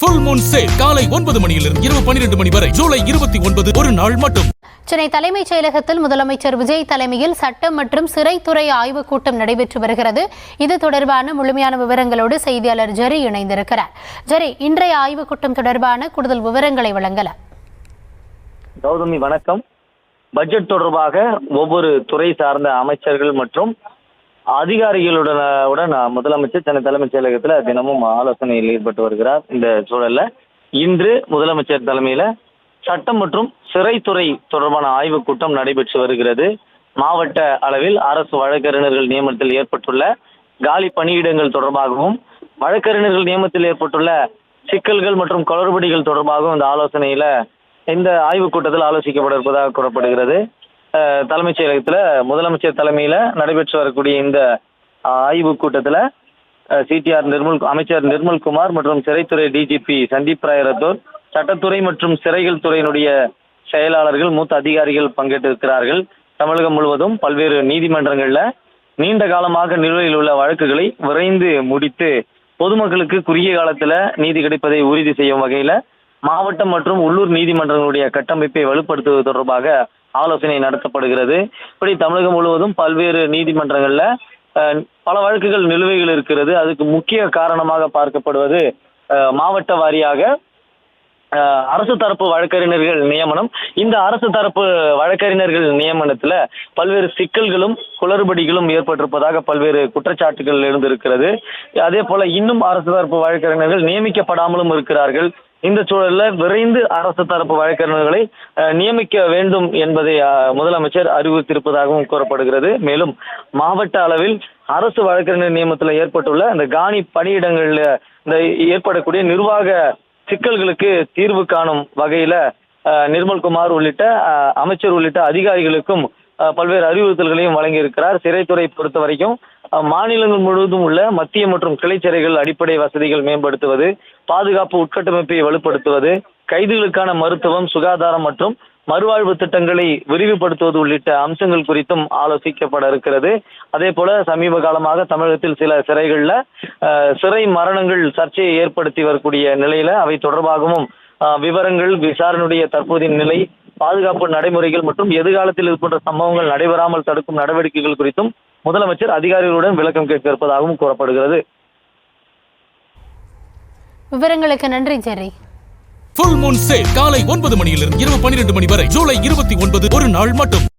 Full Moon sale காலை 9 மணியிலிருந்து இரவு 12 மணி வரை ஜூலை 29 ஒரு நாள் மட்டும். சென்னை தலைமைச் செயலகத்தில் முதலமைச்சர் விஜய் தலைமையில் சட்டம் மற்றும் சிறைத்துறை ஆய்வுக் கூட்டம் நடைபெற்று வருகிறது. இது தொடர்பான முழுமையான விவரங்களோடு செய்தியாளர் ஜெரி இணைந்திருக்கிறார். ஜெரி, இன்றைய ஆய்வுக் கூட்டம் தொடர்பான கூடுதல் விவரங்களை வழங்கலாம். கௌதமி வணக்கம். பட்ஜெட் தொடர்பாக ஒவ்வொரு துறை சார்ந்த அமைச்சர்கள் மற்றும் அதிகாரிகளுடன் முதலமைச்சர் சென்னை தலைமைச் செயலகத்தில் தினமும் ஆலோசனையில் ஈடுபட்டு வருகிறார். இந்த சூழல்ல இன்று முதலமைச்சர் தலைமையில சட்டம் மற்றும் சிறைத்துறை தொடர்பான ஆய்வுக் கூட்டம் நடைபெற்று வருகிறது. மாவட்ட அளவில் அரசு வழக்கறிஞர்கள் நியமனத்தில் ஏற்பட்டுள்ள காலி பணியிடங்கள் தொடர்பாகவும் வழக்கறிஞர்கள் நியமனத்தில் ஏற்பட்டுள்ள சிக்கல்கள் மற்றும் குளறுபடிகள் தொடர்பாகவும் இந்த ஆலோசனையில இந்த ஆய்வுக் கூட்டத்தில் ஆலோசிக்கப்பட இருப்பதாக கூறப்படுகிறது. தலைமைச் செயலகத்தில் முதலமைச்சர் தலைமையில நடைபெற்று வரக்கூடிய இந்த ஆய்வுக் கூட்டத்தில் சிடிஆர் அமைச்சர் நிர்மல்குமார் மற்றும் சிறைத்துறை டிஜிபி சந்தீப் ராய் ரத்தோர், சட்டத்துறை மற்றும் சிறைகள் துறையினுடைய செயலாளர்கள், மூத்த அதிகாரிகள் பங்கேற்றிருக்கிறார்கள். தமிழகம் முழுவதும் பல்வேறு நீதிமன்றங்கள்ல நீண்ட காலமாக நிலுவையில் உள்ள வழக்குகளை விரைந்து முடித்து பொதுமக்களுக்கு குறுகிய காலத்துல நீதி கிடைப்பதை உறுதி செய்யும் வகையில மாவட்டம் மற்றும் உள்ளூர் நீதிமன்றங்களுடைய கட்டமைப்பை வலுப்படுத்துவது தொடர்பாக ஆலோசனை நடத்தப்படுகிறது. இப்படி தமிழகம் முழுவதும் பல்வேறு நீதிமன்றங்கள்ல பல வழக்குகள் நிலுவைகள் இருக்கிறது. அதுக்கு முக்கிய காரணமாக பார்க்கப்படுவது மாவட்ட வாரியாக அரசு தரப்பு வழக்கறிஞர்கள் நியமனம். இந்த அரசு தரப்பு வழக்கறிஞர்கள் நியமனத்துல பல்வேறு சிக்கல்களும் குளறுபடிகளும் ஏற்பட்டிருப்பதாக பல்வேறு குற்றச்சாட்டுகள் எழுந்திருக்கிறது. அதே போல இன்னும் அரசு தரப்பு வழக்கறிஞர்கள் நியமிக்கப்படாமலும் இருக்கிறார்கள். இந்த சூழல்ல விரைந்து அரசு தரப்பு வழக்கறிஞர்களை நியமிக்க வேண்டும் என்பதை முதலமைச்சர் அறிவுறுத்தியிருப்பதாகவும் கூறப்படுகிறது. மேலும் மாவட்ட அளவில் அரசு வழக்கறிஞர் நியமனத்தில் ஏற்பட்டுள்ள இந்த காலி பணியிடங்கள்ல இந்த ஏற்படக்கூடிய நிர்வாக சிக்கல்களுக்கு தீர்வு காணும் வகையில நிர்மல்குமார் உள்ளிட்ட அமைச்சர் உள்ளிட்ட அதிகாரிகளுக்கும் பல்வேறு அறிவுறுத்தல்களையும் வழங்கியிருக்கிறார். சிறைத்துறை பொறுத்த வரைக்கும் மாநிலங்கள் முழுவதும் உள்ள மத்திய மற்றும் கிளை சிறைகள் அடிப்படை வசதிகள் மேம்படுத்துவது, பாதுகாப்பு உட்கட்டமைப்பை வலுப்படுத்துவது, கைதிகளுக்கான மருத்துவம், சுகாதாரம் மற்றும் மறுவாழ்வு திட்டங்களை விரிவுபடுத்துவது உள்ளிட்ட அம்சங்கள் குறித்தும் ஆலோசிக்கப்பட இருக்கிறது. அதே போல சமீப காலமாக தமிழகத்தில் சில சிறைகள்ல சிறை மரணங்கள் சர்ச்சையை ஏற்படுத்தி வரக்கூடிய நிலையில அவை தொடர்பாகவும் விவரங்கள், விசாரணையுடைய தற்போதைய நிலை, பாதுகாப்பு நடைமுறைகள் மற்றும் எதிர்காலத்தில் இது போன்ற சம்பவங்கள் நடைபெறாமல் தடுக்கும் நடவடிக்கைகள் குறித்தும் முதலமைச்சர் அதிகாரிகளுடன் விளக்கம் கேட்க இருப்பதாகவும் கூறப்படுகிறது. விவரங்களுக்கு நன்றி ஜெரி. ஃபுல் மூன் சேல் காலை 9 மணியிலிருந்து இரவு 12 மணி வரை ஜூலை 29 ஒரு நாள் மட்டும்.